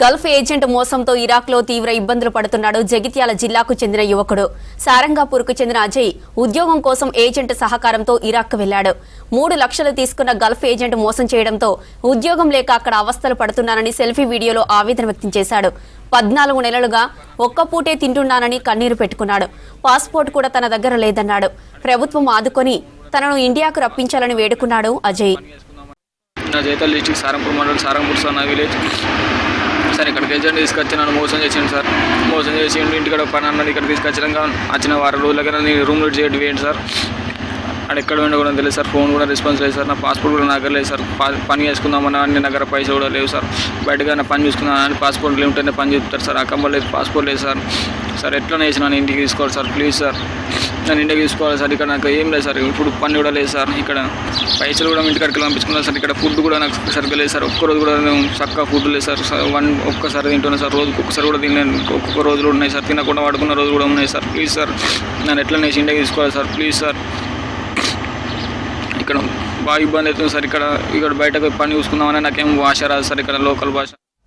Gulf agent మోసంతో ఇరాక్లో తీవ్ర ఇబ్బందులు పడుతున్నాడు జగిత్యాల జిల్లాకు చెందిన యువకుడు. సారంగాపూర్కు చెందిన అజయ్ ఉద్యోగం కోసం ఏజెంట్ సహకారంతో ఇరాక్ వెళ్లాడు. 3 లక్షలు తీసుకున్న గల్ఫ్ ఏజెంట్ మోసం చేయడంతో ఉద్యోగం లేక అక్కడ అవస్థలు పడుతున్నానని సెల్ఫీ వీడియోలో ఆవేదన వ్యక్తం చేశాడు. 14 నెలలుగా ఒక్కపూటే తింటున్నానని కన్నీరు పెట్టుకున్నాడు. పాస్పోర్ట్ కూడా తన దగ్గర లేదన్నాడు. ప్రభుత్వం ఆదుకొని తనను ఇండియాకు రప్పించాలని వేడుకున్నాడు అజయ్. జైతల్ డిస్ట్రిక్ట్ సారంపూర్ మండల్ సారంపూర్ సార్ నా విలేజ్ సార్. ఇక్కడికి ఏజెంట్ తీసుకొచ్చి నన్ను మోసం చేసిండు సార్. మోసం చేసి ఇంటికాడ పని అన్నది ఇక్కడ తీసుకొచ్చినాక వచ్చిన వారం రోజులకి నేను రూమ్ లీడ్ చేయడం వేయండి సార్. అక్కడ ఎక్కడ ఉండే కూడా తెలియదు సార్. ఫోన్ కూడా రెస్పాన్స్ లేదు సార్. నా పాస్పోర్ట్ కూడా నా దగ్గర లేదు సార్. పని చేసుకుందామన్నా అన్ని దగ్గర పైసలు కూడా లేవు సార్. బయటగా నా పని చూసుకుందామని పాస్పోర్ట్ ఉంటేనే పని చెప్తారు సార్. అక్కమ్మ లేదు, పాస్పోర్ట్ లేదు సార్. సార్ ఎట్లనే వేసి నన్ను ఇంటికి తీసుకోవాలి సార్, ప్లీజ్ సార్. నన్ను ఇంటికి తీసుకోవాలి సార్. ఇక్కడ నాకు ఏం లేదు సార్. ఇప్పుడు పని కూడా లేదు సార్. ఇక్కడ పైసలు కూడా ఇంటికాడికి పంపించుకున్నాను సార్. ఇక్కడ ఫుడ్ కూడా నాకు సరిగ్గా లేదు సార్. ఒక్కరోజు కూడా నేను చక్కగా ఫుడ్ లేదు సార్. ఒక్కసారి తింటున్నాను సార్. రోజుకి ఒక్కసారి కూడా తినలేను. ఒక్కొక్క రోజులు ఉన్నాయి సార్. తినకుండా పడుకున్న రోజులు కూడా ఉన్నాయి సార్. ప్లీజ్ సార్ నన్ను ఎట్లనే వేసి ఇంటికి తీసుకోవాలి సార్, ప్లీజ్ సార్. ఇక్కడ బాగా ఇబ్బంది అవుతుంది సార్. ఇక్కడ బయటకు పని చూసుకుందామని నాకేం భాష రాదు సార్. ఇక్కడ లోకల్ భాష